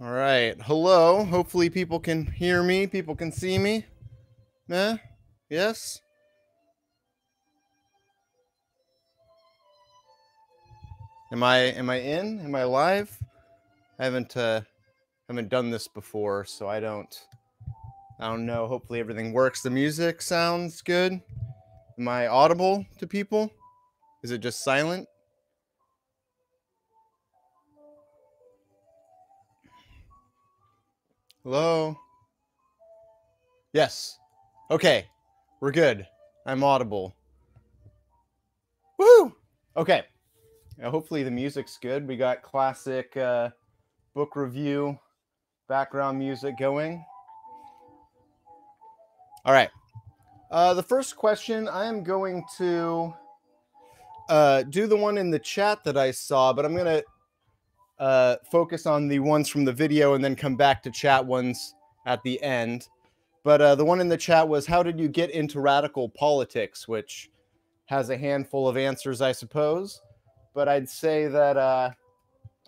All right. Hello. Hopefully people can hear me. People can see me. Yes? Am I in? Am I live? I haven't done this before, so I don't know. Hopefully everything works. The music sounds good. Am I audible to people? Is it just silent? Hello? Yes. Okay. We're good. I'm audible. Woo! Okay. Hopefully the music's good. We got classic book review background music going. All right. The first question, I am going to do the one in the chat that I saw, but I'm going to focus on the ones from the video and then come back to chat ones at the end. But the one in the chat was, how did you get into radical politics? Which has a handful of answers, I suppose. But I'd say that a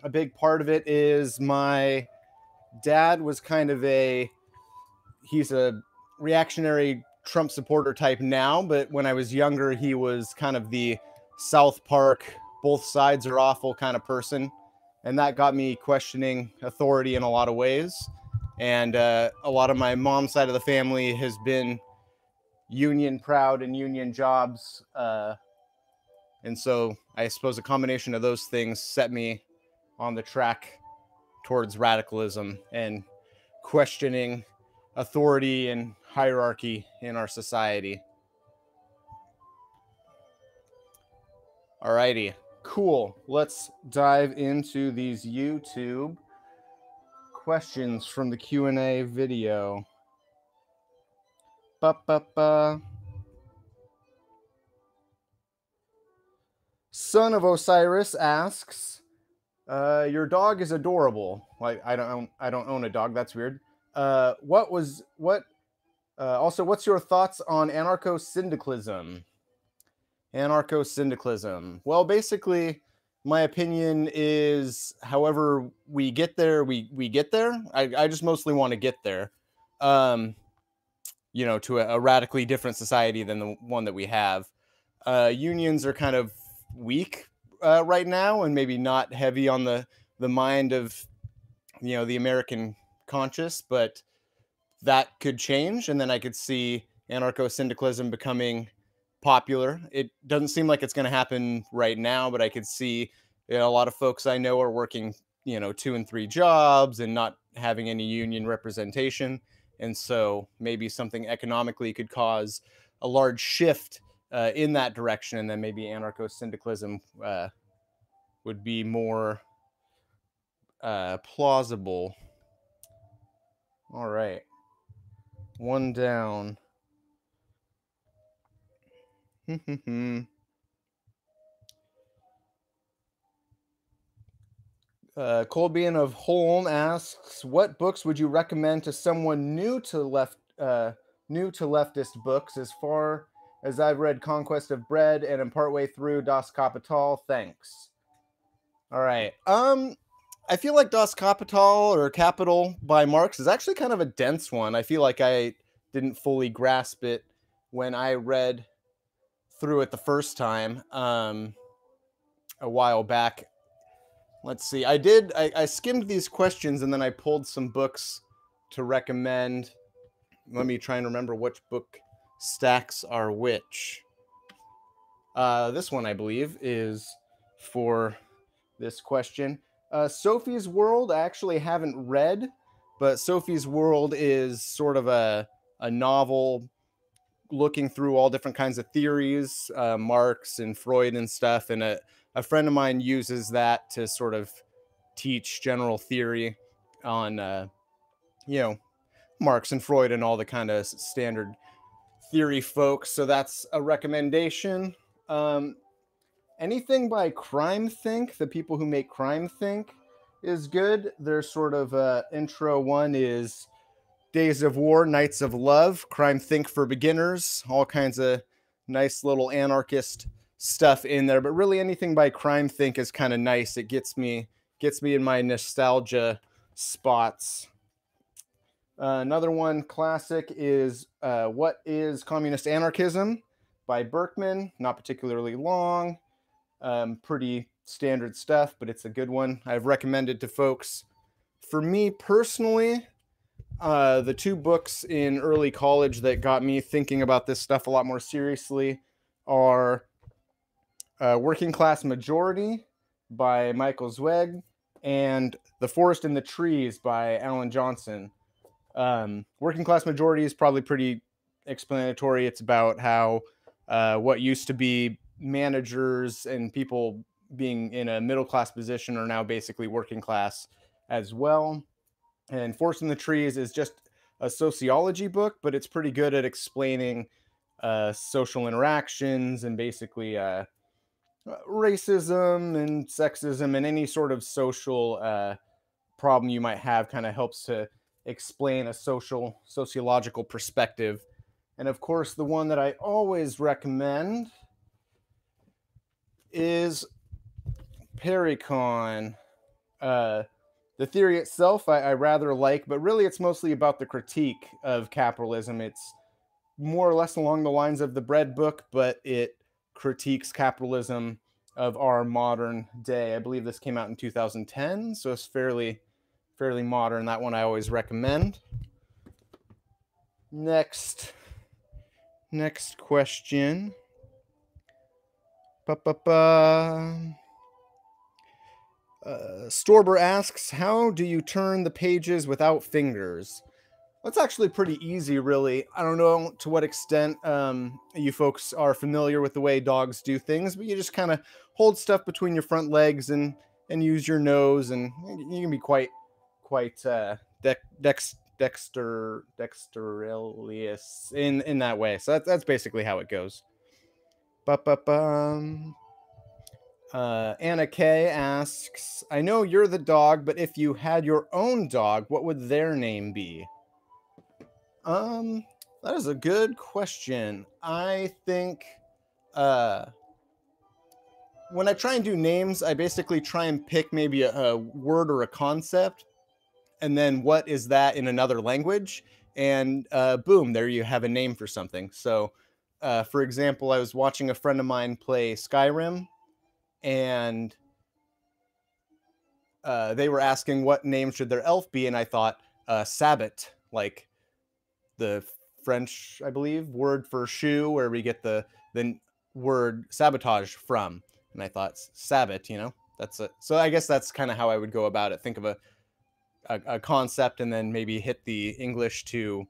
big part of it is my dad was kind of he's a reactionary Trump supporter type now, but when I was younger, he was kind of the South Park, both sides are awful kind of person. And that got me questioning authority in a lot of ways. And a lot of my mom's side of the family has been union proud and union jobs. And so I suppose a combination of those things set me on the track towards radicalism and questioning authority and hierarchy in our society. Alrighty, cool. Let's dive into these YouTube questions from the Q&A video. Son of Osiris asks, your dog is adorable. Like I don't own a dog. That's weird. Also, what's your thoughts on anarcho-syndicalism? Anarcho-syndicalism. Well, basically, my opinion is, however we get there, we get there. I just mostly want to get there, to a radically different society than the one that we have. Unions are kind of weak right now, and maybe not heavy on the mind of the American conscious, but that could change, and then I could see anarcho-syndicalism becoming popular. It doesn't seem like it's going to happen right now, but I could see a lot of folks I know are working 2 and 3 jobs and not having any union representation, and so maybe something economically could cause a large shift in that direction, and then maybe anarcho-syndicalism would be more plausible. All right, one down. Colbian of Holm asks, what books would you recommend to someone new to leftist books? As far as I've read Conquest of Bread and am partway through Das Kapital. Thanks. All right. I feel like Das Kapital or Capital by Marx is actually kind of a dense one. I feel like I didn't fully grasp it when I read through it the first time a while back. Let's see. I skimmed these questions and then I pulled some books to recommend. Let me try and remember which book stacks are which. This one, I believe, is for this question. Sophie's World, I actually haven't read, but Sophie's World is sort of a novel looking through all different kinds of theories, Marx and Freud and stuff, and a friend of mine uses that to sort of teach general theory on, Marx and Freud and all the kind of standard theory folks. So that's a recommendation. Anything by Crime Think, the people who make Crime Think, is good. Their sort of intro one is Days of War, Nights of Love, Crime Think for beginners, all kinds of nice little anarchist stuff in there. But really anything by Crime Think is kind of nice. It gets me in my nostalgia spots. Another one, classic, is What is Communist Anarchism by Berkman. Not particularly long, pretty standard stuff, but it's a good one. I've recommended to folks. For me personally, the two books in early college that got me thinking about this stuff a lot more seriously are Working Class Majority by Michael Zweig and The Forest and the Trees by Alan Johnson. Working Class Majority is probably pretty explanatory. It's about how what used to be managers and people being in a middle class position are now basically working class as well. And Forest in the Trees is just a sociology book, but it's pretty good at explaining social interactions and basically racism and sexism and any sort of social problem you might have. Kind of helps to explain a sociological perspective. And of course, the one that I always recommend is Pericon. The theory itself I rather like, but really it's mostly about the critique of capitalism. It's more or less along the lines of the Bread book, but it critiques capitalism of our modern day. I believe this came out in 2010, so it's fairly modern. That one I always recommend. Next question. Storber asks, how do you turn the pages without fingers? That's actually pretty easy, really. I don't know to what extent you folks are familiar with the way dogs do things, but you just kind of hold stuff between your front legs and use your nose, and you can be quite dexterous in that way. So that's basically how it goes. Anna K asks, I know you're the dog, but if you had your own dog, what would their name be? That is a good question. I think when I try and do names, I basically try and pick maybe a word or a concept, and then what is that in another language, and boom, there you have a name for something. So for example, I was watching a friend of mine play Skyrim, and they were asking what name should their elf be, and I thought Sabbat, like the French, I believe, word for shoe, where we get the word sabotage from. And I thought Sabbat, that's it. So I guess that's kind of how I would go about it. Think of a concept and then maybe hit the English to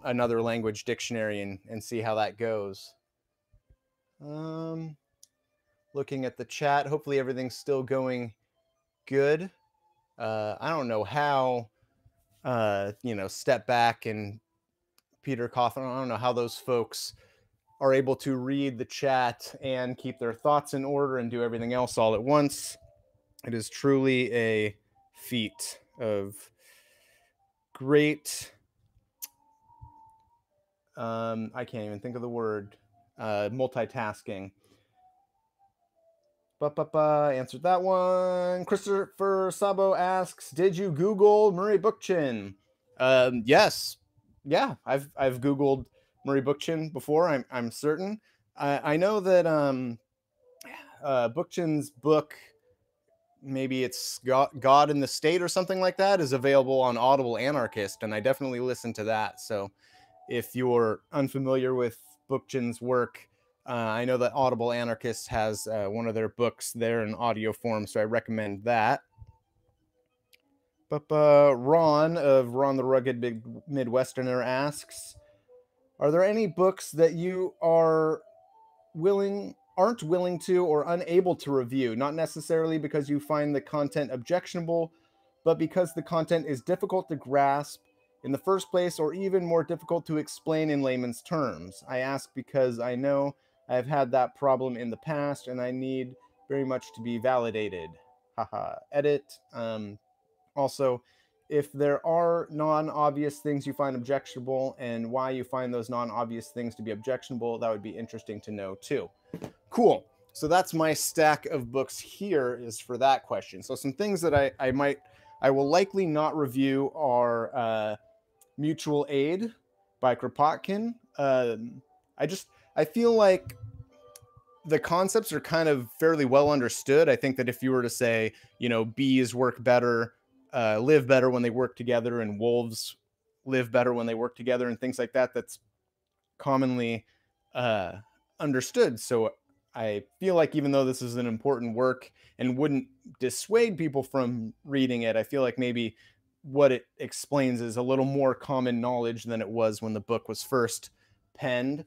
another language dictionary and see how that goes. Looking at the chat, hopefully everything's still going good. I don't know how Step Back and Peter Coffin, I don't know how those folks are able to read the chat and keep their thoughts in order and do everything else all at once. It is truly a feat of great, I can't even think of the word, multitasking. Answered that one. Christopher Sabo asks, did you Google Murray Bookchin? Yes. Yeah, I've Googled Murray Bookchin before, I'm certain. I know that Bookchin's book, maybe it's God in the State or something like that, is available on Audible Anarchist, and I definitely listened to that. So if you're unfamiliar with Bookchin's work, I know that Audible Anarchist has one of their books there in audio form, so I recommend that. But Ron of Ron the Rugged Midwesterner asks, are there any books that you aren't willing to or unable to review, not necessarily because you find the content objectionable, but because the content is difficult to grasp in the first place, or even more difficult to explain in layman's terms? I ask because I know I've had that problem in the past, and I need very much to be validated. Haha. Edit. Also, if there are non-obvious things you find objectionable and why you find those non-obvious things to be objectionable, that would be interesting to know too. Cool. So that's my stack of books here is for that question. So some things that I might I will likely not review are Mutual Aid by Kropotkin. I feel like the concepts are kind of fairly well understood. I think that if you were to say, bees work better, live better when they work together, and wolves live better when they work together, and things like that, that's commonly understood. So I feel like even though this is an important work and wouldn't dissuade people from reading it, I feel like maybe what it explains is a little more common knowledge than it was when the book was first penned.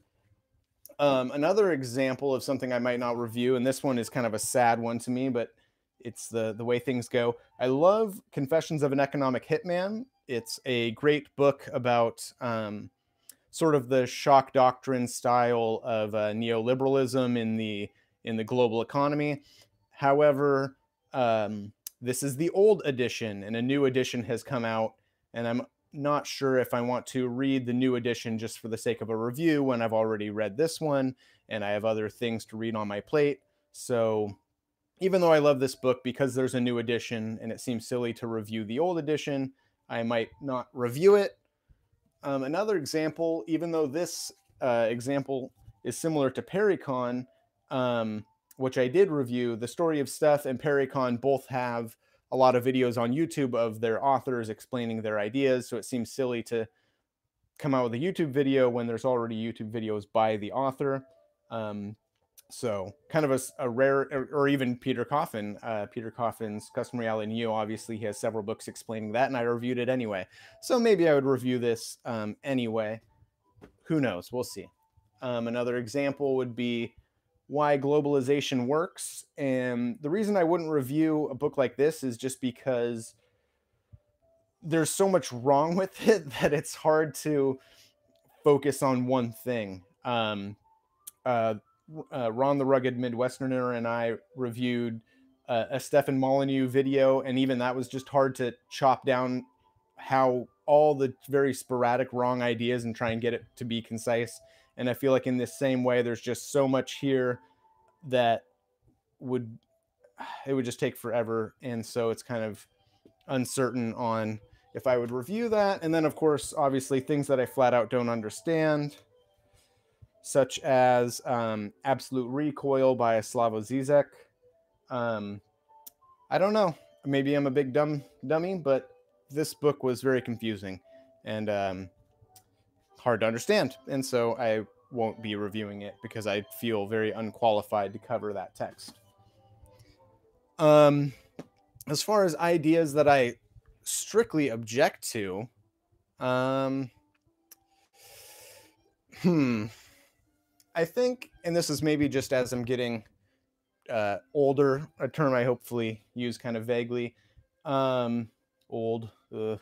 Another example of something I might not review, and this one is kind of a sad one to me, but it's the way things go. I love Confessions of an Economic Hitman. It's a great book about sort of the shock doctrine style of neoliberalism in the global economy. However, this is the old edition, and a new edition has come out, and I'm not sure if I want to read the new edition just for the sake of a review when I've already read this one and I have other things to read on my plate. So even though I love this book, because there's a new edition and it seems silly to review the old edition, I might not review it. Another example, even though this example is similar to Pericon, which I did review, The Story of Steph and Pericon both have a lot of videos on YouTube of their authors explaining their ideas. So it seems silly to come out with a YouTube video when there's already YouTube videos by the author. So kind of a rare, or even Peter Coffin. Peter Coffin's Custom Reality New, obviously he has several books explaining that, and I reviewed it anyway. So maybe I would review this anyway. Who knows? We'll see. Another example would be Why Globalization Works. And the reason I wouldn't review a book like this is just because there's so much wrong with it that it's hard to focus on one thing. Ron the Rugged Midwesterner and I reviewed a Stefan Molyneux video, and even that was just hard to chop down how all the very sporadic wrong ideas and try and get it to be concise. And I feel like in this same way, there's just so much here that it would just take forever. And so it's kind of uncertain on if I would review that. And then, of course, obviously things that I flat out don't understand, such as Absolute Recoil by Slavoj Zizek. I don't know. Maybe I'm a big dummy, but this book was very confusing and hard to understand. And so I won't be reviewing it because I feel very unqualified to cover that text. As far as ideas that I strictly object to, I think, and this is maybe just as I'm getting older, a term I hopefully use kind of vaguely, old. When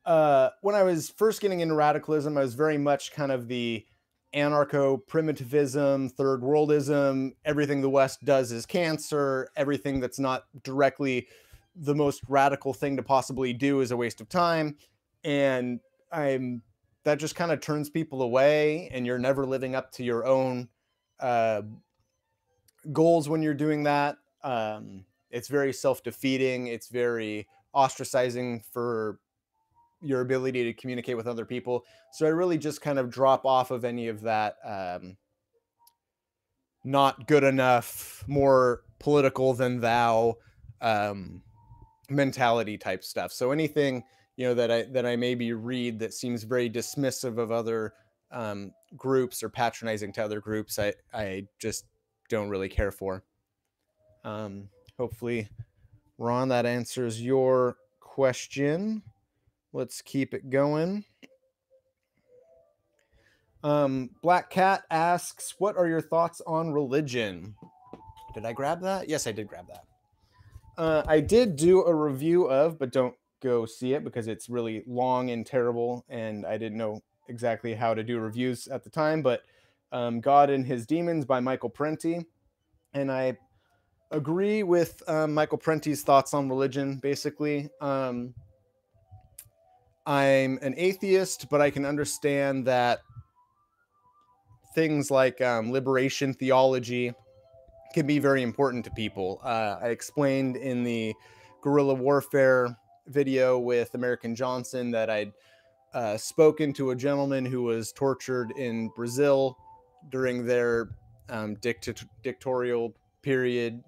I was first getting into radicalism, I was very much kind of the anarcho-primitivism, third worldism, everything the West does is cancer, everything that's not directly the most radical thing to possibly do is a waste of time. And that just kind of turns people away, and you're never living up to your own goals when you're doing that. It's very self-defeating. It's very ostracizing for your ability to communicate with other people. So I really just kind of drop off of any of that not good enough, more political than thou mentality type stuff. So anything that I maybe read that seems very dismissive of other groups or patronizing to other groups, I just don't really care for. Hopefully, Ron, that answers your question. Let's keep it going. Black Cat asks, what are your thoughts on religion? Did I grab that? Yes, I did grab that. I did do a review of, but don't go see it because it's really long and terrible, and I didn't know exactly how to do reviews at the time, but God and His Demons by Michael Parenti. And I agree with Michael Parenti's thoughts on religion, basically. I'm an atheist, but I can understand that things like liberation theology can be very important to people. I explained in the guerrilla warfare video with American Johnson that I'd spoken to a gentleman who was tortured in Brazil during their dictatorial period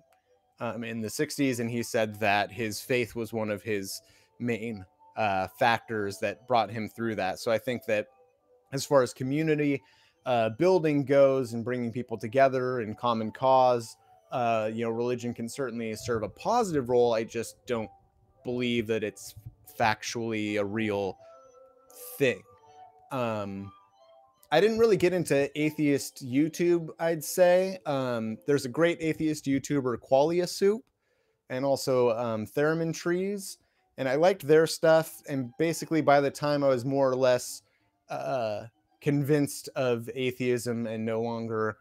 in the 60s, and he said that his faith was one of his main factors that brought him through that. So I think that as far as community building goes and bringing people together in common cause, religion can certainly serve a positive role. I just don't believe that it's factually a real thing. I didn't really get into atheist YouTube, I'd say. There's a great atheist YouTuber, Qualia Soup, and also Theremin Trees. And I liked their stuff. And basically, by the time I was more or less convinced of atheism and no longer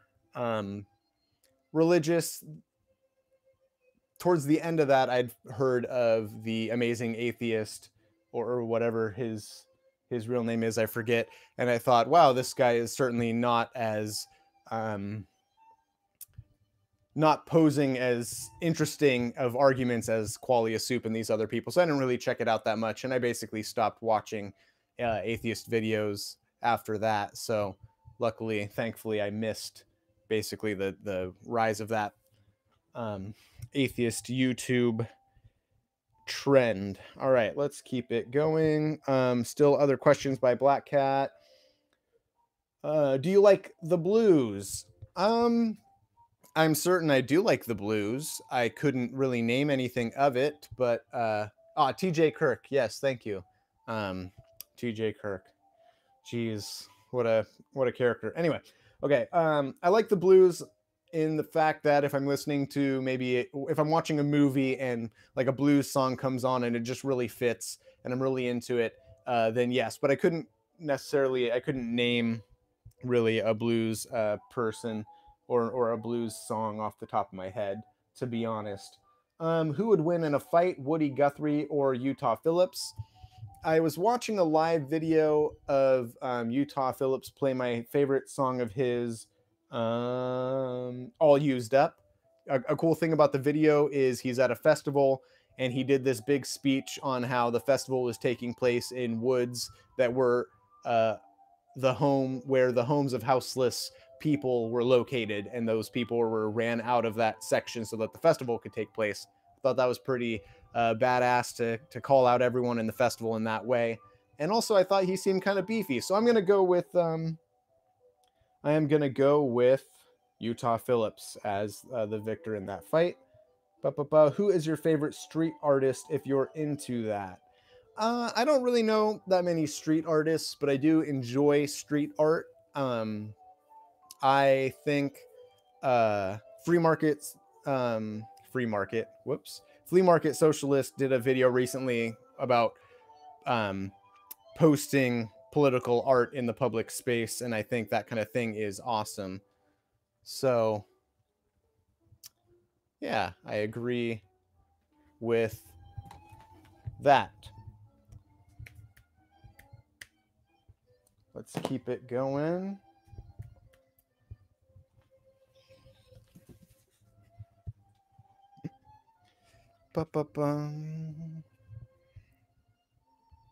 religious, towards the end of that, I'd heard of the Amazing Atheist, or whatever his real name is, I forget. And I thought, wow, this guy is certainly not as not posing as interesting of arguments as Qualia Soup and these other people. So I didn't really check it out that much. And I basically stopped watching atheist videos after that. So luckily, thankfully, I missed basically the rise of that atheist YouTube trend. All right, let's keep it going. Still other questions by Black Cat. Do you like the blues? I'm certain I do like the blues. I couldn't really name anything of it, but TJ Kirk. Yes, thank you. TJ Kirk. Jeez, what a character. Anyway, okay. I like the blues in the fact that if I'm listening to, maybe if I'm watching a movie and like a blues song comes on and it just really fits and I'm really into it, then yes. But I couldn't name really a blues person or a blues song off the top of my head, to be honest. Who would win in a fight, Woody Guthrie or Utah Phillips? I was watching a live video of Utah Phillips play my favorite song of his, All Used Up. A cool thing about the video is he's at a festival and he did this big speech on how the festival was taking place in woods that were the homes of houseless people were located, and those people were ran out of that section so that the festival could take place. I thought that was pretty badass to call out everyone in the festival in that way. And also I thought he seemed kind of beefy, so I'm gonna go with Utah Phillips as the victor in that fight. Who is your favorite street artist if you're into that? I don't really know that many street artists, but I do enjoy street art. I think Flea Market Socialist did a video recently about posting political art in the public space, and I think that kind of thing is awesome. So yeah, I agree with that. Let's keep it going.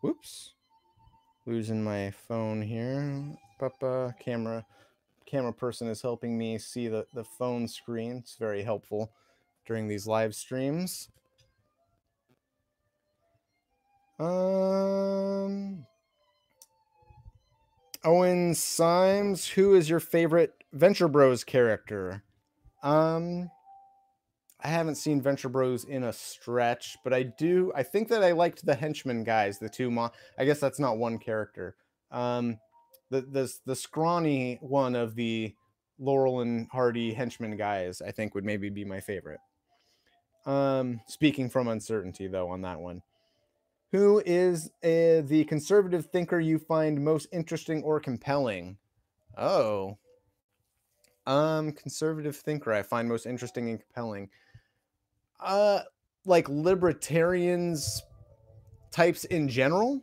Whoops. Losing my phone here. Camera person is helping me see the phone screen. It's very helpful during these live streams. Owen Symes, who is your favorite Venture Bros character? I haven't seen Venture Bros in a stretch, but I think that I liked the henchmen guys, the two I guess that's not one character. The scrawny one of the Laurel and Hardy henchmen guys, I think would maybe be my favorite. Speaking from uncertainty though on that one. Who is the conservative thinker you find most interesting or compelling? Oh. Conservative thinker I find most interesting and compelling. Like libertarians types in general.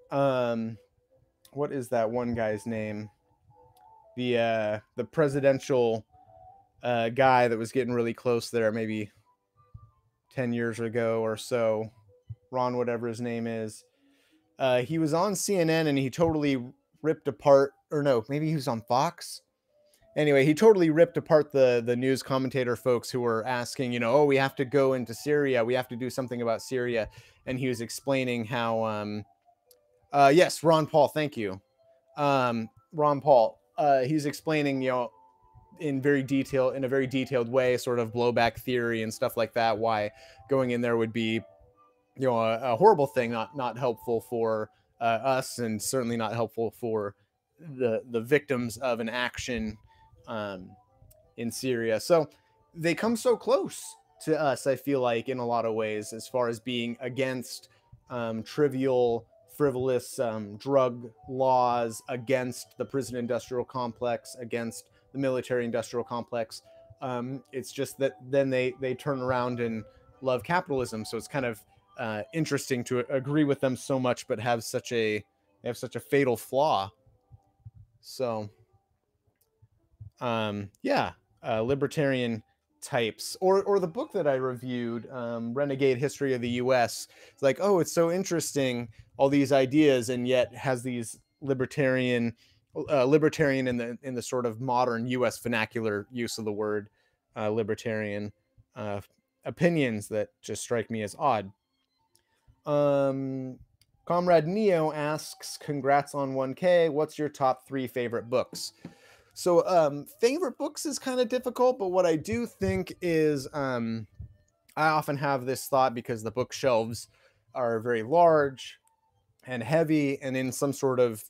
What is that one guy's name? The presidential guy that was getting really close there. Maybe 10 years ago or so. Ron, whatever his name is. He was on CNN and he totally ripped apart, or no, maybe he was on Fox. Anyway, he totally ripped apart the news commentator folks who were asking, oh, we have to go into Syria, we have to do something about Syria, and he was explaining how, yes, Ron Paul, thank you, Ron Paul, he's explaining, in a very detailed way, sort of blowback theory and stuff like that, why going in there would be, a horrible thing, not helpful for us, and certainly not helpful for the victims of an action in Syria. So they come so close to us, I feel like, in a lot of ways, as far as being against trivial, frivolous drug laws, against the prison industrial complex, against the military industrial complex. It's just that then they turn around and love capitalism. So it's kind of interesting to agree with them so much, but have such a fatal flaw. So yeah, libertarian types, or the book that I reviewed, Renegade History of the US. It's like, oh, it's so interesting, all these ideas, and yet has these libertarian in the sort of modern US vernacular use of the word libertarian opinions that just strike me as odd. Comrade Neo asks, congrats on 1K. What's your top 3 favorite books? So favorite books is kind of difficult, but what I do think is I often have this thought, because the bookshelves are very large and heavy and in some sort of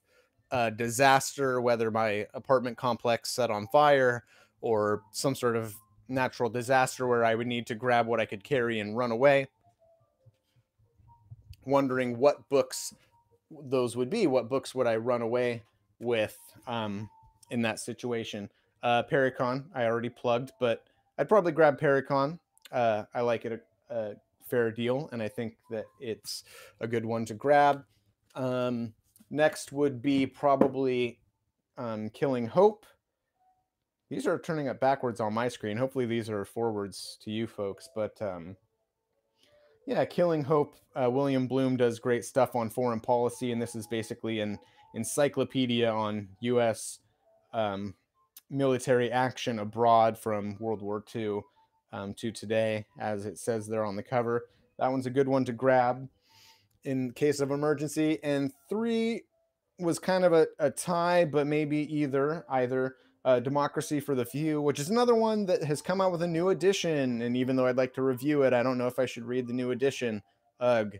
disaster, whether my apartment complex set on fire or some sort of natural disaster where I would need to grab what I could carry and run away. Wondering what books those would be. What books would I run away with in that situation? Pericon, I already plugged, but I'd probably grab Pericon. I like it a fair deal, and I think that it's a good one to grab. Next would be probably Killing Hope. These are turning up backwards on my screen. Hopefully these are forwards to you folks, but yeah, Killing Hope. William Bloom does great stuff on foreign policy, and this is basically an encyclopedia on U.S. Military action abroad from World War II to today, as it says there on the cover. That one's a good one to grab in case of emergency. And 3 was kind of a tie, but maybe either Democracy for the Few, which is another one that has come out with a new edition. And even though I'd like to review it, I don't know if I should read the new edition. Ugh.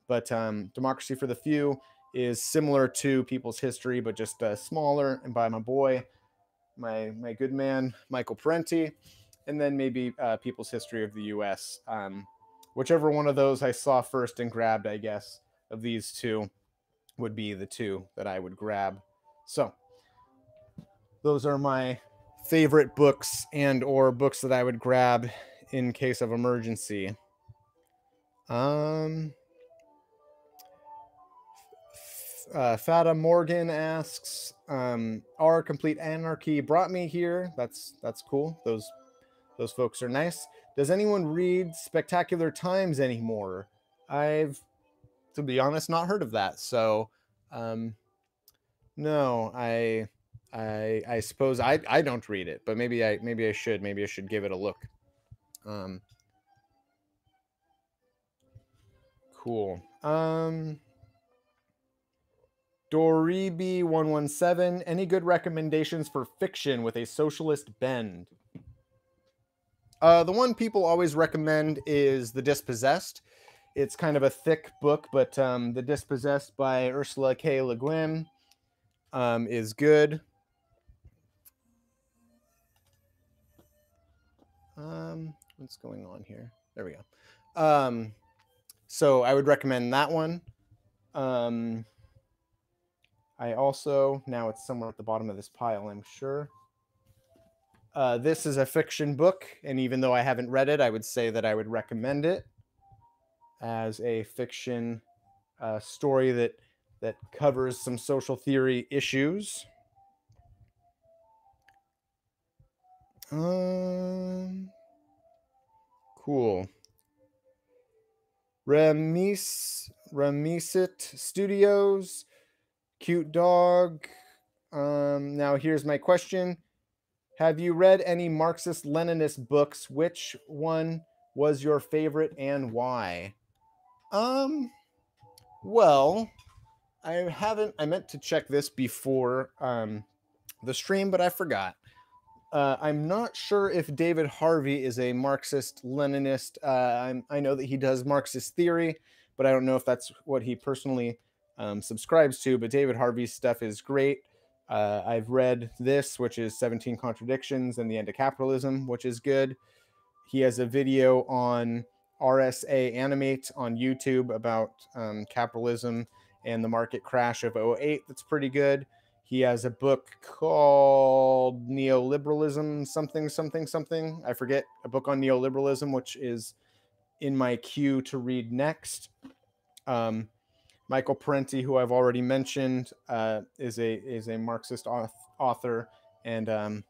But Democracy for the Few is similar to People's History, but just smaller, and by my boy, my good man, Michael Parenti. And then maybe People's History of the U.S. Whichever one of those I saw first and grabbed, I guess, of these 2 would be the 2 that I would grab. So those are my favorite books and or books that I would grab in case of emergency. Fata Morgan asks, our Complete Anarchy brought me here. That's cool. Those folks are nice. Does anyone read Spectacular Times anymore? I've, to be honest, not heard of that. So no, I suppose I don't read it, but maybe I should give it a look. Cool. Doribi117, any good recommendations for fiction with a socialist bend? The one people always recommend is The Dispossessed. It's kind of a thick book, but The Dispossessed by Ursula K. Le Guin is good. What's going on here? There we go. So I would recommend that one. I also, now it's somewhere at the bottom of this pile, I'm sure. This is a fiction book, and even though I haven't read it, I would say that I would recommend it as a fiction story that covers some social theory issues. Cool. Remisit Studios, Cute Dog. Now here's my question. Have you read any Marxist-Leninist books? Which one was your favorite and why? Well, I haven't. I meant to check this before the stream, but I forgot. I'm not sure if David Harvey is a Marxist-Leninist. I know that he does Marxist theory, but I don't know if that's what he personally subscribes to. But David Harvey's stuff is great. I've read this, which is 17 Contradictions and the End of Capitalism, which is good. He has a video on RSA Animate on YouTube about capitalism and the market crash of '08 that's pretty good. He has a book called Neoliberalism, something. I forget, a book on neoliberalism, which is in my queue to read next. Michael Parenti, who I've already mentioned, is a Marxist author, and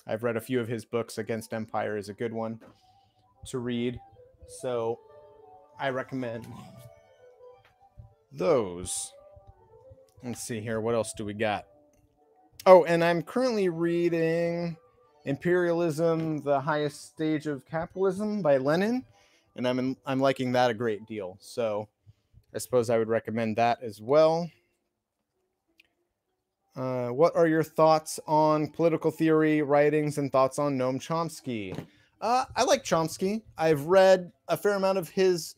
I've read a few of his books. Against Empire is a good one to read, so I recommend those. Let's see here, what else do we got? Oh, and I'm currently reading Imperialism, the Highest Stage of Capitalism by Lenin, and I'm liking that a great deal. So I suppose I would recommend that as well. What are your thoughts on political theory, writings, and thoughts on Noam Chomsky? I like Chomsky. I've read a fair amount of his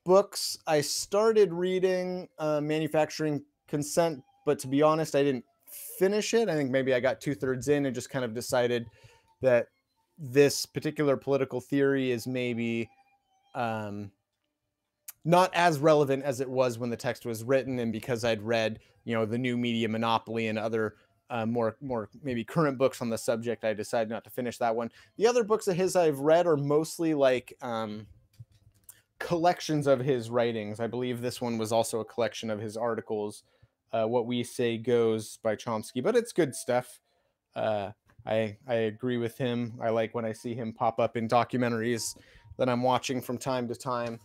books. I started reading Manufacturing Consent, but to be honest, I didn't finish it. I think maybe I got 2/3 in and just kind of decided that this particular political theory is maybe not as relevant as it was when the text was written, and because I'd read, The New Media Monopoly and other more maybe current books on the subject, I decided not to finish that one. The other books of his I've read are mostly like collections of his writings. I believe this one was also a collection of his articles, What We Say Goes by Chomsky, but it's good stuff. I agree with him. I like when I see him pop up in documentaries that I'm watching from time to time.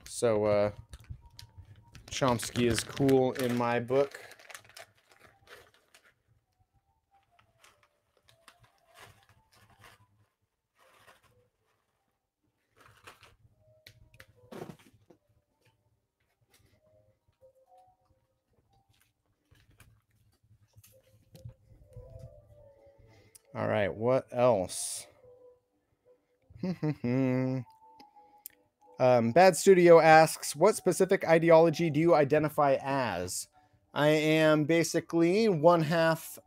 So Chomsky is cool in my book. All right, what else? Bad Studio asks, what specific ideology do you identify as? I am basically one half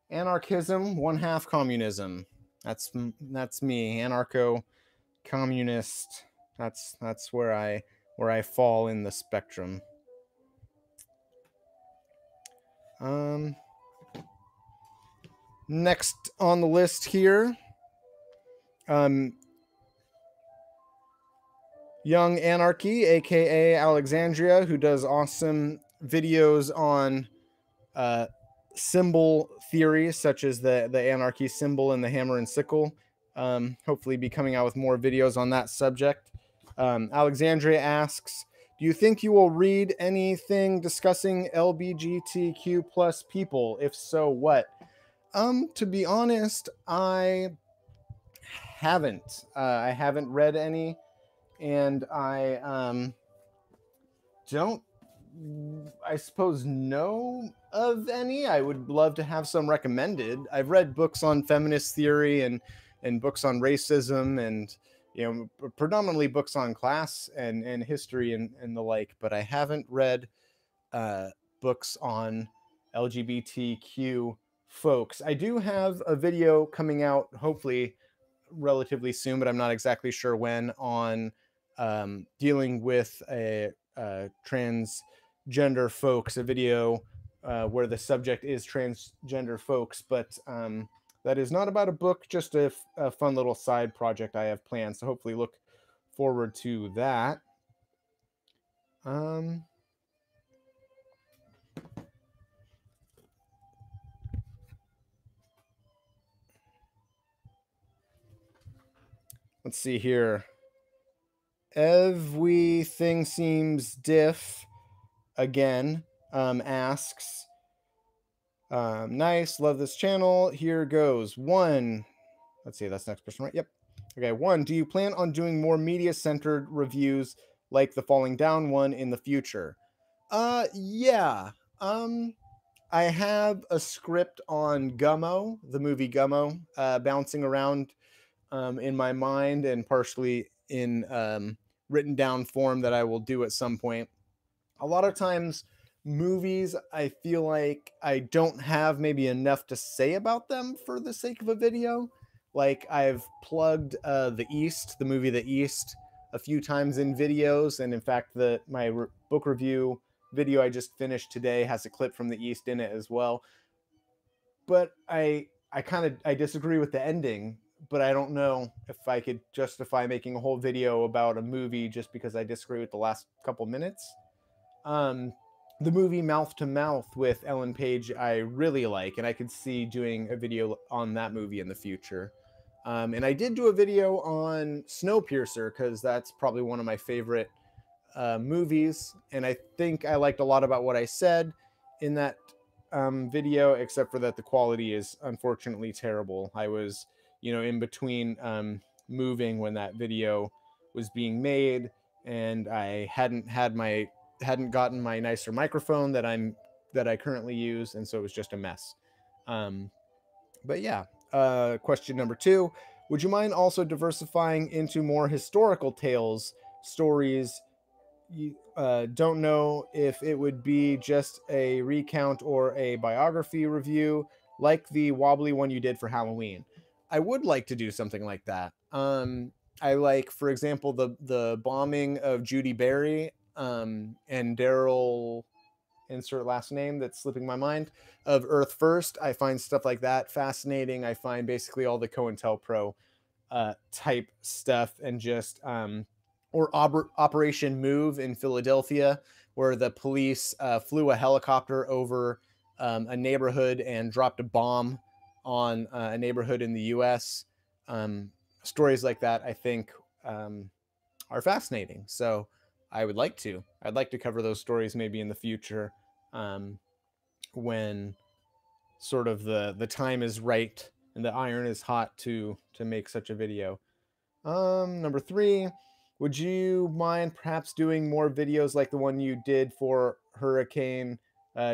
anarchism, one half communism. That's me, anarcho-communist. That's where I fall in the spectrum. Next on the list here, Young Anarchy, aka Alexandria, who does awesome videos on symbol theories such as the anarchy symbol and the hammer and sickle. Hopefully be coming out with more videos on that subject. Alexandria asks, do you think you will read anything discussing LGBTQ plus people? If so, what? To be honest, I haven't. I haven't read any, and I don't, I suppose, know of any. I would love to have some recommended. I've read books on feminist theory and books on racism and predominantly books on class and history and the like, but I haven't read books on LGBTQ folks. I do have a video coming out hopefully relatively soon, but I'm not exactly sure when, on dealing with a transgender folks, a video where the subject is transgender folks, but that is not about a book, just a fun little side project I have planned, so hopefully look forward to that. Let's see here. Everything seems diff again asks, nice, love this channel. Here goes. One, let's see, that's the next person, right? Yep. Okay, one, do you plan on doing more media-centered reviews like the Falling Down one in the future? Yeah. I have a script on Gummo, the movie Gummo, bouncing around in my mind and partially in written down form that I will do at some point. A lot of times, movies, I feel like I don't have maybe enough to say about them for the sake of a video. Like, I've plugged The East, the movie The East, a few times in videos, and in fact, my book review video I just finished today has a clip from The East in it as well. But I disagree with the ending, but I don't know if I could justify making a whole video about a movie just because I disagree with the last couple minutes. Um, the movie Mouth to Mouth with Ellen Page, I really like, and I could see doing a video on that movie in the future. And I did do a video on Snowpiercer because that's probably one of my favorite movies, and I think I liked a lot about what I said in that video, except for that the quality is unfortunately terrible. I was, in between moving when that video was being made, and I hadn't gotten my nicer microphone that I currently use, and so it was just a mess. But yeah, question number 2: would you mind also diversifying into more historical tales, stories? You don't know if it would be just a recount or a biography review, like the wobbly one you did for Halloween. I would like to do something like that. I like, for example, the bombing of Judy Berry and Daryl, insert last name that's slipping my mind, of Earth First. I find stuff like that fascinating. I find basically all the COINTELPRO type stuff, and just or Operation Move in Philadelphia, where the police flew a helicopter over a neighborhood and dropped a bomb on a neighborhood in the U.S. Stories like that, I think, are fascinating. So I'd like to cover those stories maybe in the future, when sort of the time is right and the iron is hot to make such a video. Number 3, would you mind perhaps doing more videos like the one you did for Hurricane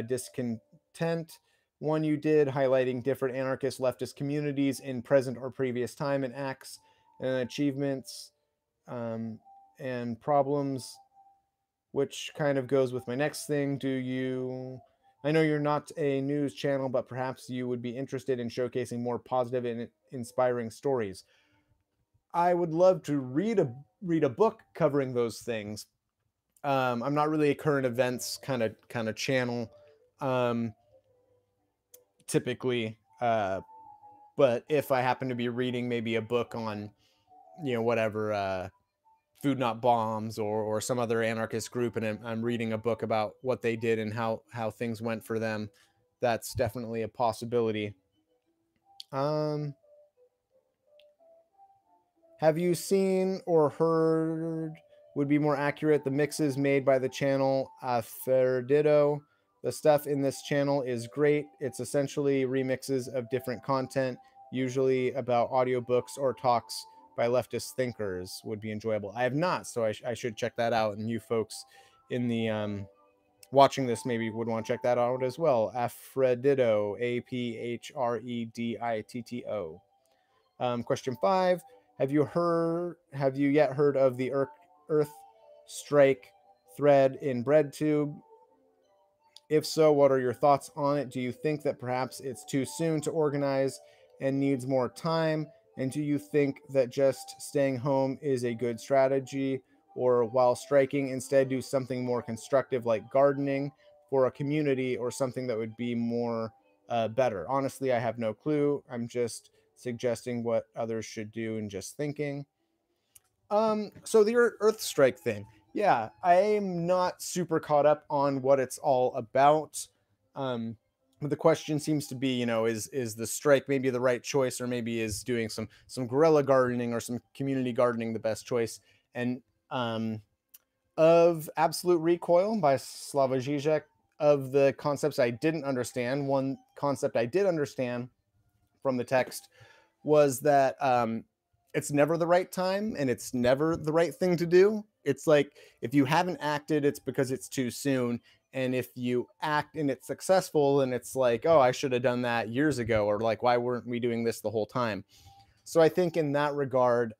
Discontent, one you did highlighting different anarchist leftist communities in present or previous time and acts and achievements and problems, which kind of goes with my next thing. I know you're not a news channel, but perhaps you would be interested in showcasing more positive and inspiring stories. I would love to read a book covering those things. I'm not really a current events kind of channel, typically, but if I happen to be reading maybe a book on, whatever, Food Not Bombs, or some other anarchist group, and I'm reading a book about what they did and how things went for them, that's definitely a possibility. Have you seen or heard, would be more accurate, the mixes made by the channel Afferdito? The stuff in this channel is great. It's essentially remixes of different content, usually about audiobooks or talks by leftist thinkers. Would be enjoyable. I have not, so I should check that out. And you folks in the watching this maybe would want to check that out as well. Affreditto, Aphredittito. Question 5: have you yet heard of the Earth Strike thread in BreadTube? If so, what are your thoughts on it? Do you think that perhaps it's too soon to organize and needs more time? And do you think that just staying home is a good strategy? Or while striking, instead do something more constructive like gardening for a community, or something that would be more better? Honestly, I have no clue. I'm just suggesting what others should do and just thinking. So the Earth Strike thing. Yeah, I'm not super caught up on what it's all about. But the question seems to be, is the strike maybe the right choice, or maybe is doing some guerrilla gardening or some community gardening the best choice? And of Absolute Recoil by Slavoj Žižek, of the concepts I didn't understand. One concept I did understand from the text was that it's never the right time and it's never the right thing to do. It's like if you haven't acted, it's because it's too soon. And if you act and it's successful, and it's like, oh, I should have done that years ago, or like, why weren't we doing this the whole time? So I think in that regard,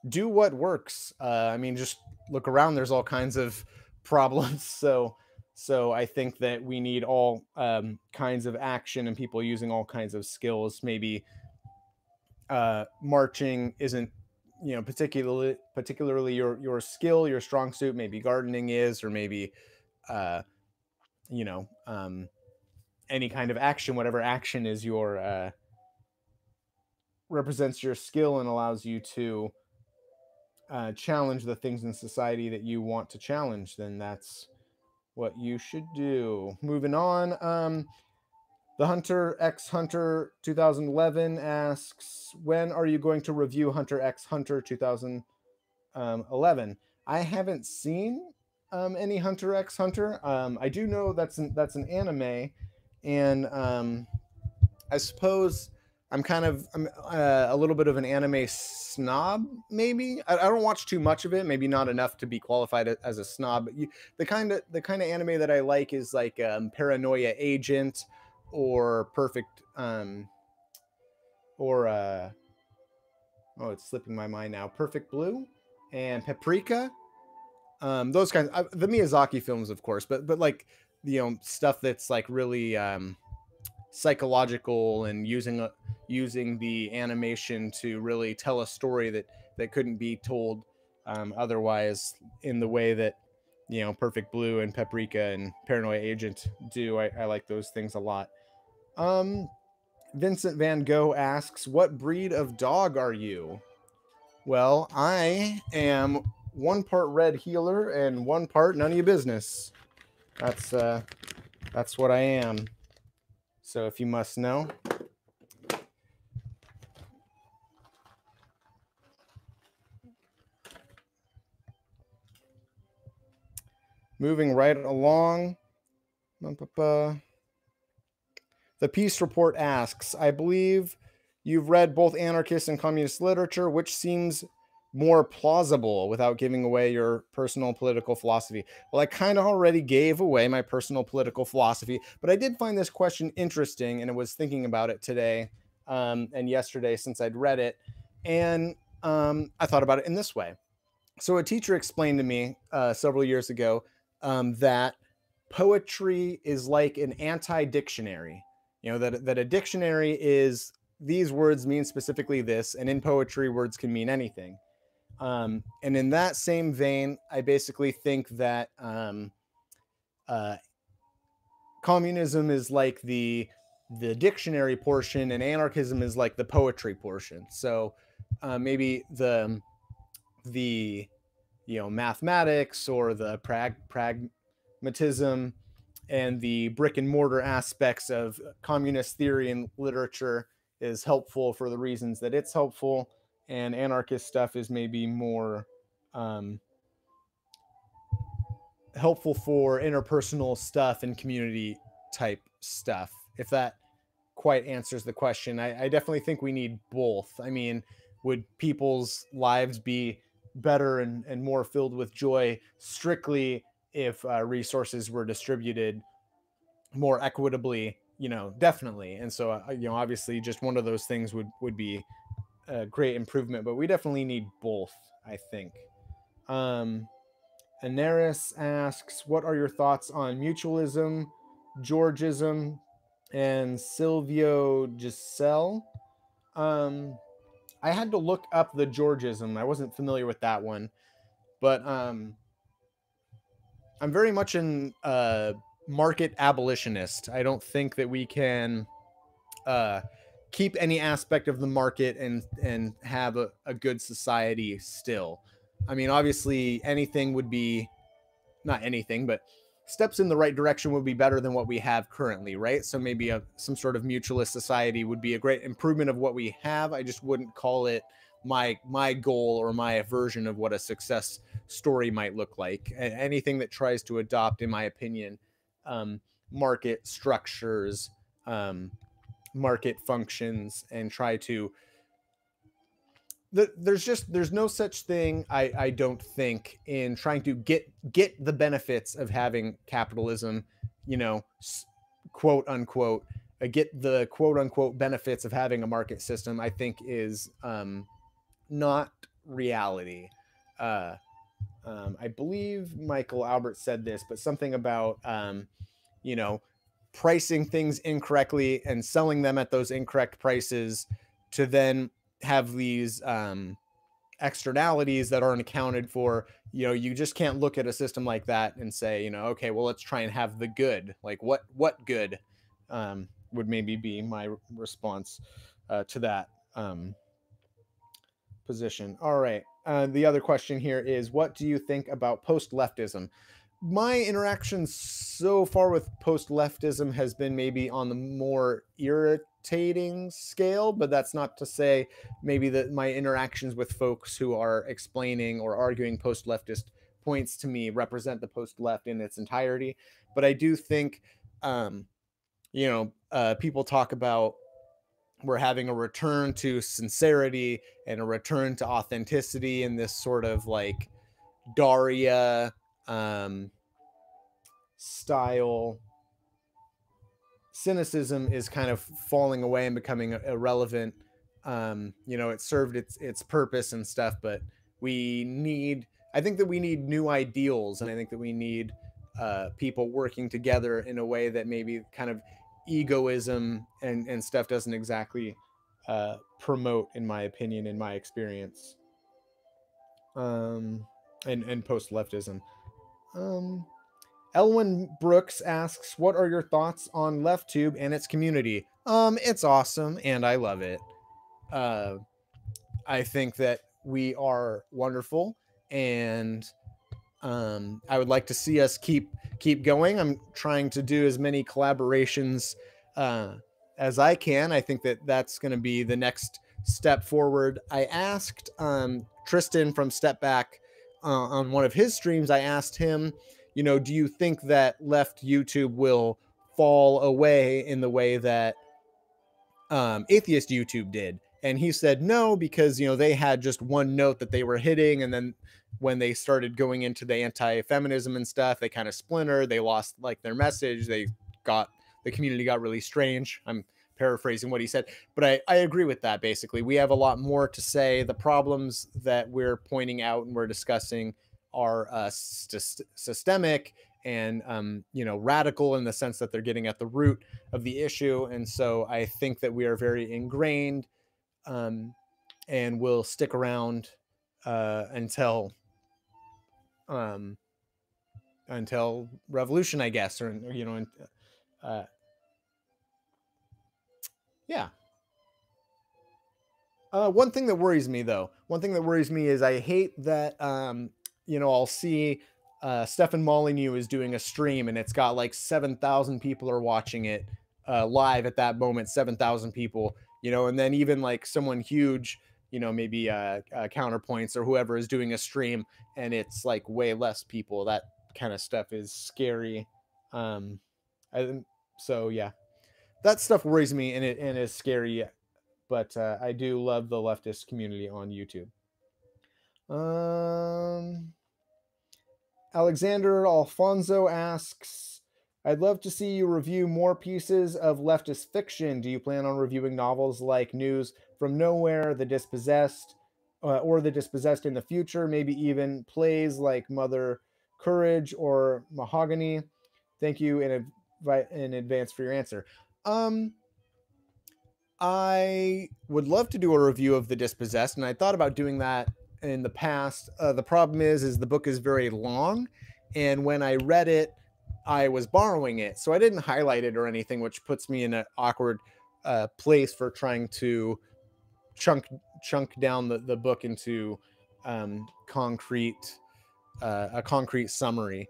do what works. I mean, just look around. There's all kinds of problems. So I think that we need all kinds of action and people using all kinds of skills. Maybe marching isn't, you know, particularly your skill, your strong suit. Maybe gardening is, or maybe you know, any kind of action, whatever action is your represents your skill and allows you to challenge the things in society that you want to challenge, then that's what you should do. Moving on, the Hunter X Hunter 2011 asks, when are you going to review Hunter X Hunter 2011? I haven't seen any Hunter X Hunter. I do know that's an anime, and I suppose I'm a little bit of an anime snob, maybe. I don't watch too much of it, maybe not enough to be qualified as a snob. But the kind of anime that I like is like Paranoia Agent, or Perfect, or oh, it's slipping my mind now. Perfect Blue and Paprika. Those kinds. The Miyazaki films, of course, but like, you know, stuff that's like really psychological and using the animation to really tell a story that couldn't be told otherwise, in the way that, you know, Perfect Blue and Paprika and Paranoia Agent do. I like those things a lot. Vincent Van Gogh asks, what breed of dog are you? Well, I am 1 part red healer and 1 part none of your business. That's what I am. So if you must know. Moving right along. The Peace Report asks, I believe you've read both anarchist and communist literature. Which seems more plausible, without giving away your personal political philosophy? Well, I kind of already gave away my personal political philosophy, but I did find this question interesting, and I was thinking about it today and yesterday since I'd read it. And I thought about it in this way. So a teacher explained to me several years ago that poetry is like an anti-dictionary. You know, that a dictionary is, these words mean specifically this, and in poetry, words can mean anything. And in that same vein, I basically think that communism is like the dictionary portion, and anarchism is like the poetry portion. So maybe the you know, mathematics or the pragmatism and the brick and mortar aspects of communist theory and literature is helpful for the reasons that it's helpful, and anarchist stuff is maybe more helpful for interpersonal stuff and community type stuff. If that quite answers the question. I definitely think we need both. I mean, would people's lives be better and more filled with joy strictly if resources were distributed more equitably? You know, definitely. And so, you know, obviously just one of those things would be a great improvement, but we definitely need both, I think. Anaris asks, what are your thoughts on mutualism, Georgism, and Silvio Giselle? I had to look up the Georgism. I wasn't familiar with that one, but I'm very much an market abolitionist. I don't think that we can keep any aspect of the market and have a good society still. I mean, obviously anything would be, not anything, but steps in the right direction would be better than what we have currently, right? So maybe some sort of mutualist society would be a great improvement of what we have. I just wouldn't call it my goal or my version of what a success story might look like. Anything that tries to adopt, in my opinion, market structures, market functions, and try to there's no such thing, I don't think, in trying to get the benefits of having capitalism, you know, quote unquote, get the quote unquote benefits of having a market system. I think is not reality. uh I believe Michael Albert said this, but something about you know, pricing things incorrectly and selling them at those incorrect prices to then have these externalities that aren't accounted for. You know, you just can't look at a system like that and say, you know, okay, well, let's try and have the good. Like what good would maybe be my response to that position. All right. The other question here is, what do you think about post-leftism? My interaction so far with post-leftism has been maybe on the more irritating scale, but that's not to say maybe that my interactions with folks who are explaining or arguing post-leftist points to me represent the post-left in its entirety. But I do think, you know, people talk about we're having a return to sincerity and a return to authenticity in this sort of like Daria style. Cynicism is kind of falling away and becoming irrelevant. You know, it served its purpose and stuff, but I think that we need new ideals, and I think that we need people working together in a way that maybe kind of egoism and stuff doesn't exactly promote, in my opinion, in my experience. And post-leftism. Elwyn Brooks asks, what are your thoughts on LeftTube and its community? It's awesome, and I love it. I think that we are wonderful, and I would like to see us keep going. I'm trying to do as many collaborations as I can. I think that that's going to be the next step forward. I asked Tristan from Step Back on one of his streams, I asked him, you know, do you think that left YouTube will fall away in the way that atheist YouTube did? And he said no, because, you know, they had just one note that they were hitting, and then when they started going into the anti-feminism and stuff, they kind of splintered. They lost like their message. The community got really strange. I'm paraphrasing what he said, but I agree with that. Basically, we have a lot more to say. The problems that we're pointing out and we're discussing are systemic and you know, radical in the sense that they're getting at the root of the issue. And so I think that we are very ingrained and will stick around until revolution, I guess, or you know, yeah. One thing that worries me, though, is I hate that, you know, I'll see Stefan Molyneux is doing a stream and it's got like 7,000 people are watching it live at that moment, 7,000 people, you know, and then even like someone huge, you know, maybe Counterpoints or whoever is doing a stream and it's like way less people. That kind of stuff is scary. So yeah, that stuff worries me and it is scary. But I do love the leftist community on YouTube. Alexander Alfonso asks, I'd love to see you review more pieces of leftist fiction. Do you plan on reviewing novels like News from Nowhere, The Dispossessed, or The Dispossessed in the future? Maybe even plays like Mother Courage or Mahogany? Thank you in advance for your answer. I would love to do a review of The Dispossessed, and I thought about doing that in the past. The problem is the book is very long, and when I read it, I was borrowing it, so I didn't highlight it or anything, which puts me in an awkward place for trying to chunk down the book into a concrete summary.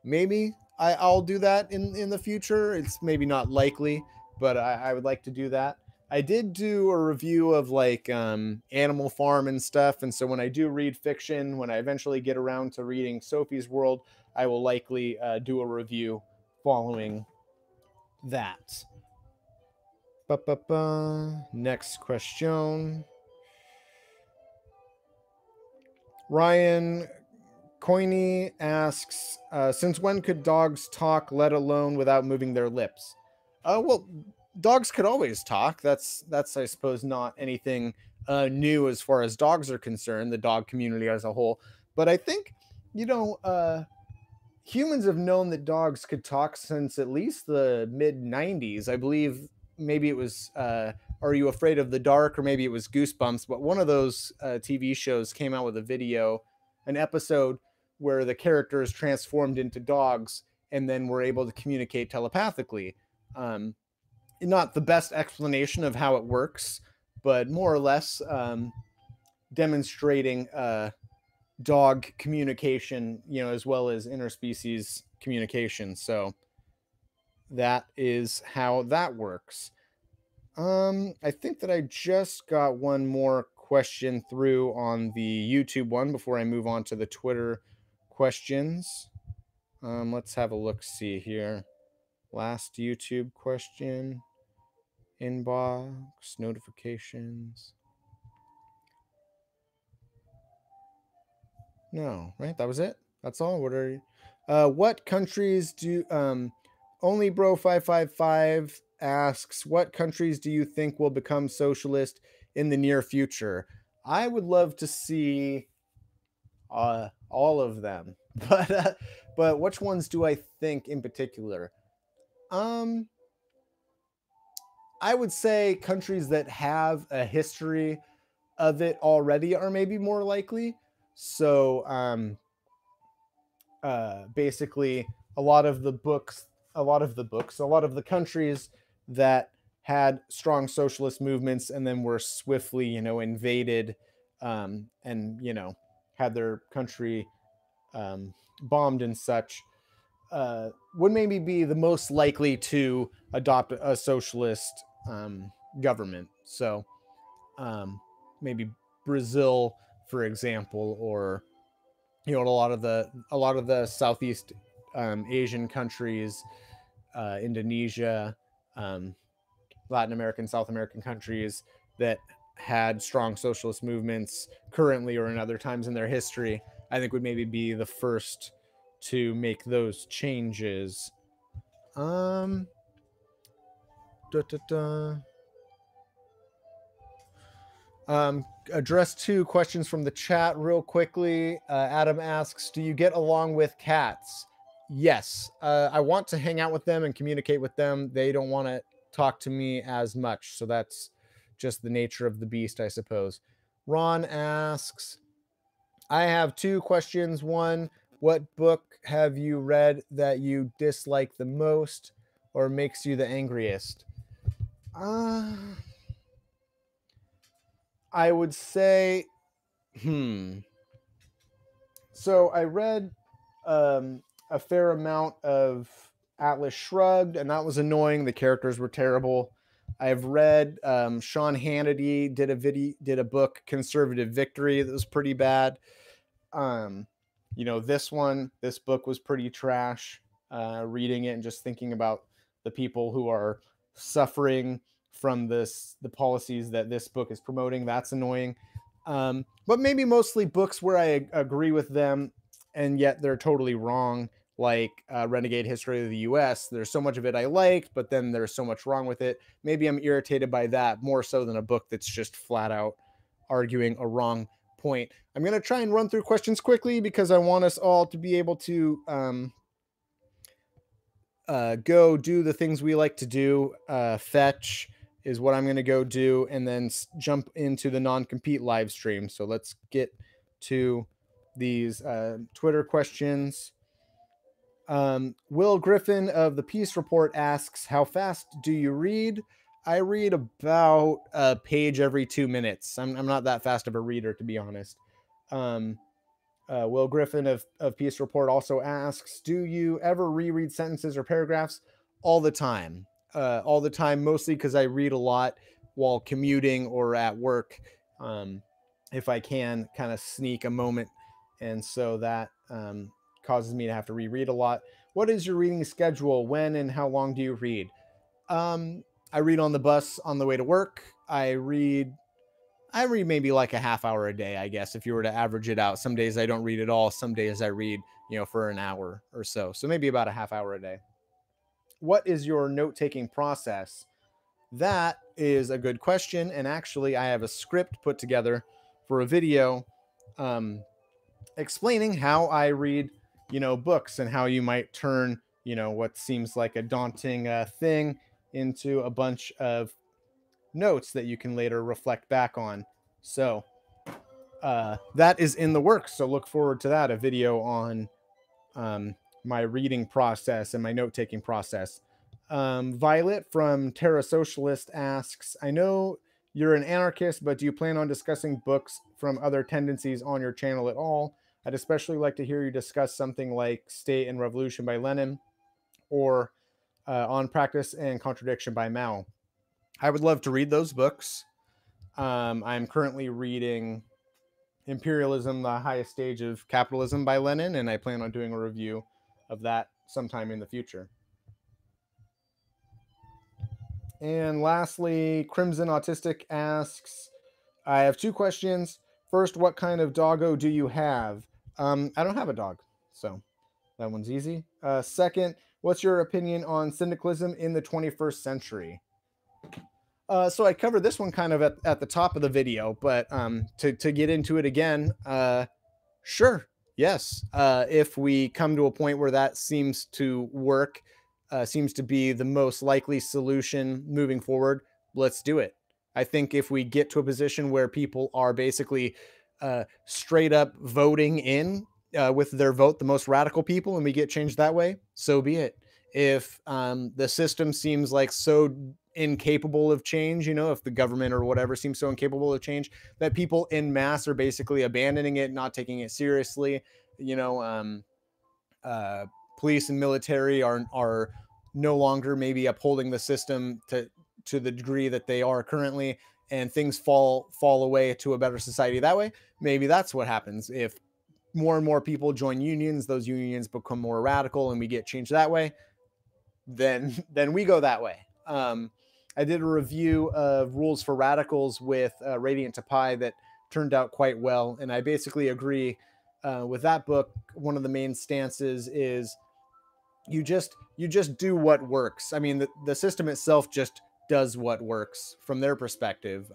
Maybe I'll do that in the future. It's maybe not likely, but I would like to do that. I did do a review of like Animal Farm and stuff, and so when I do read fiction, when I eventually get around to reading Sophie's World, I will likely do a review following that. Ba-ba-ba. Next question. Ryan Coiney asks, since when could dogs talk, let alone without moving their lips? Well, dogs could always talk. That's I suppose not anything new as far as dogs are concerned, the dog community as a whole. But I think, you know, humans have known that dogs could talk since at least the mid 90s. I believe maybe it was Are You Afraid of the Dark, or maybe it was Goosebumps, but one of those TV shows came out with a video, an episode where the characters transformed into dogs and then were able to communicate telepathically. Not the best explanation of how it works, but more or less demonstrating dog communication, you know, as well as interspecies communication. So that is how that works. I think that I just got one more question through on the YouTube one before I move on to the Twitter questions. Let's have a look see here. Last YouTube question, inbox, notifications. No, right? That was it. That's all. What are what countries do only bro 555 asks, what countries do you think will become socialist in the near future? I would love to see all of them. But which ones do I think in particular? I would say countries that have a history of it already are maybe more likely. So basically a lot of the countries that had strong socialist movements and then were swiftly, you know, invaded and, you know, had their country bombed and such, would maybe be the most likely to adopt a socialist government. So maybe Brazil, for example, or, you know, a lot of the Southeast Asian countries, Indonesia, Latin American, South American countries that had strong socialist movements currently or in other times in their history, I think would maybe be the first to make those changes. Da, da, da. Address two questions from the chat real quickly. Adam asks, do you get along with cats? Yes. I want to hang out with them and communicate with them. They don't want to talk to me as much. So that's just the nature of the beast, I suppose. Ron asks, I have two questions. One, what book have you read that you dislike the most or makes you the angriest? I would say, So I read a fair amount of Atlas Shrugged, and that was annoying. The characters were terrible. I've read Sean Hannity did a book, Conservative Victory, that was pretty bad. You know, this book was pretty trash. Reading it and just thinking about the people who are suffering from the policies that this book is promoting, that's annoying. But maybe mostly books where I agree with them and yet they're totally wrong, like Renegade History of the US. There's so much of it I liked, but then there's so much wrong with it. Maybe I'm irritated by that more so than a book that's just flat out arguing a wrong point. I'm going to try and run through questions quickly because I want us all to be able to go do the things we like to do. Fetch is what I'm going to go do, and then jump into the non-compete live stream. So let's get to these Twitter questions. Will Griffin of the Peace Report asks, how fast do you read? I read about a page every 2 minutes. I'm not that fast of a reader, to be honest. Will Griffin of Peace Report also asks, do you ever reread sentences or paragraphs? All the time. Mostly because I read a lot while commuting or at work, if I can kind of sneak a moment. And so that causes me to have to reread a lot. What is your reading schedule? When and how long do you read? I read on the bus on the way to work. I read maybe like a half hour a day, I guess, if you were to average it out. Some days I don't read at all. Some days I read, for an hour or so. So maybe about a half hour a day. What is your note-taking process? That is a good question. And actually, I have a script put together for a video explaining how I read, books, and how you might turn, what seems like a daunting thing into a bunch of notes that you can later reflect back on. So that is in the works. So look forward to that, a video on my reading process and my note-taking process. Violet from Terra Socialist asks, I know you're an anarchist, but do you plan on discussing books from other tendencies on your channel at all? I'd especially like to hear you discuss something like State and Revolution by Lenin, or On Practice and Contradiction by Mao. I would love to read those books. I'm currently reading Imperialism, the Highest Stage of Capitalism by Lenin, and I plan on doing a review of that sometime in the future. And lastly, Crimson Autistic asks, I have two questions. First, what kind of doggo do you have? I don't have a dog, so that one's easy. Second, what's your opinion on syndicalism in the 21st century? So I covered this one kind of at the top of the video, but to get into it again, sure, yes. If we come to a point where that seems to work, seems to be the most likely solution moving forward, let's do it. I think if we get to a position where people are basically straight up voting in with their vote the most radical people, and we get changed that way, so be it. If the system seems like so incapable of change, if the government or whatever seems so incapable of change that people in mass are basically abandoning it, not taking it seriously, police and military are no longer maybe upholding the system to the degree that they are currently, and things fall away to a better society that way. Maybe that's what happens. If more and more people join unions, those unions become more radical and we get change that way, then we go that way. I did a review of Rules for Radicals with Radiant to Pi that turned out quite well, and I basically agree with that book. One of the main stances is you just do what works. I mean, the system itself just does what works from their perspective.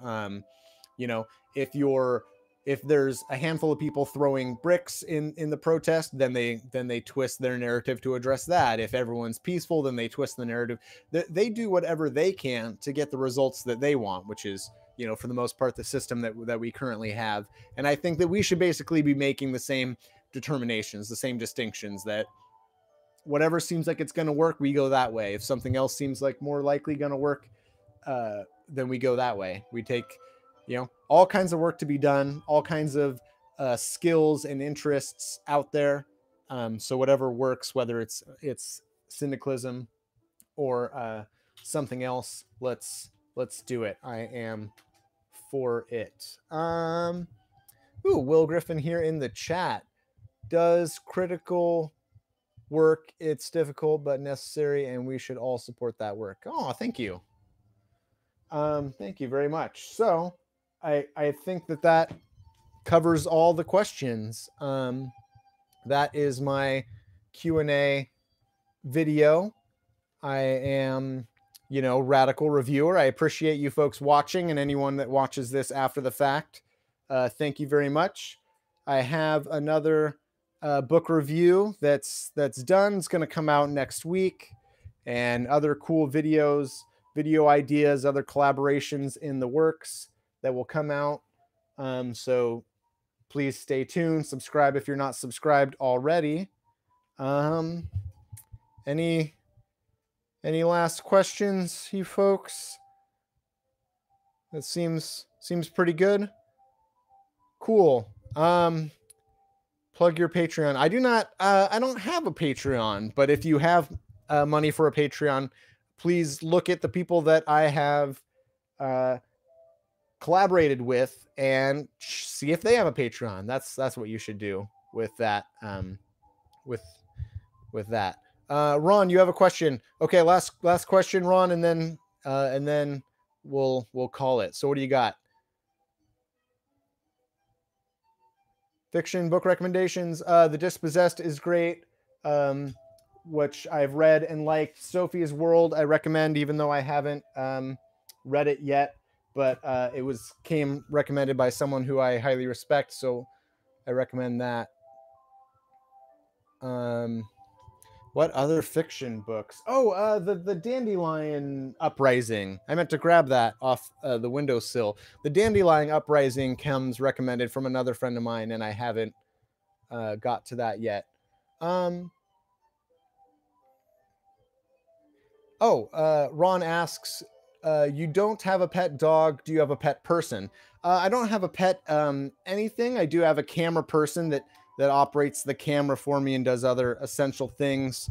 If there's a handful of people throwing bricks in the protest, then they twist their narrative to address that. If everyone's peaceful, then they twist the narrative. They do whatever they can to get the results that they want, which is, for the most part, the system that we currently have. And I think that we should basically be making the same determinations, the same distinctions, that whatever seems like it's going to work, we go that way. If something else seems like more likely going to work, then we go that way. We take, all kinds of work to be done, all kinds of skills and interests out there. So whatever works, whether it's syndicalism or something else, let's do it. I am for it. Will Griffin here in the chat. Does critical work, it's difficult but necessary, and we should all support that work. Oh, thank you. Thank you very much. So I think that covers all the questions. That is my Q&A video. I am, Radical Reviewer. I appreciate you folks watching, and anyone that watches this after the fact. Thank you very much. I have another book review that's done. It's going to come out next week, and other cool video ideas, other collaborations in the works that will come out. So please stay tuned. Subscribe if you're not subscribed already. Any last questions, you folks? That seems pretty good. Cool. Plug your Patreon. I don't have a Patreon, but if you have money for a Patreon, please look at the people that I have collaborated with and see if they have a Patreon. That's what you should do with that. With that. Ron, you have a question. Okay, last question, Ron, and then we'll call it. So what do you got? Fiction book recommendations. The Dispossessed is great, which I've read and liked. Sophie's World I recommend, even though I haven't read it yet, but it came recommended by someone who I highly respect, so I recommend that. What other fiction books? Oh, the Dandelion Uprising. I meant to grab that off the windowsill. The Dandelion Uprising comes recommended from another friend of mine, and I haven't got to that yet. Ron asks, you don't have a pet dog. Do you have a pet person? I don't have a pet anything. I do have a camera person that operates the camera for me and does other essential things,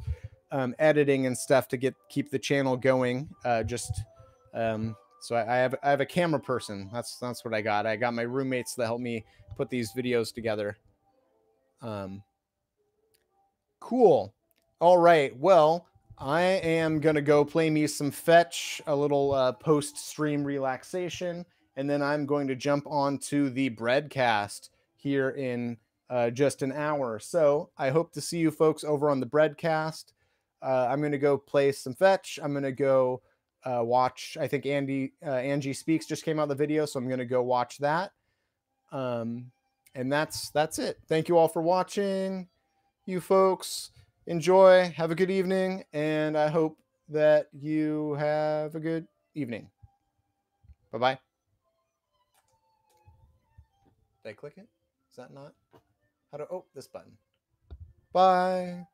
editing and stuff to keep the channel going. So I have a camera person. That's what I got. I got my roommates that help me put these videos together. Cool. All right. Well, I am going to go play me some fetch, a little post-stream relaxation, and then I'm going to jump onto the Breadcast here in just an hour. So I hope to see you folks over on the Breadcast. I'm going to go play some fetch. I'm going to go watch, I think Angie Speaks just came out the video, so I'm going to go watch that. And that's it. Thank you all for watching. You folks enjoy, have a good evening, and I hope that you have a good evening. Bye-bye. Did I click it? Is that not? How do, oh, this button. Bye.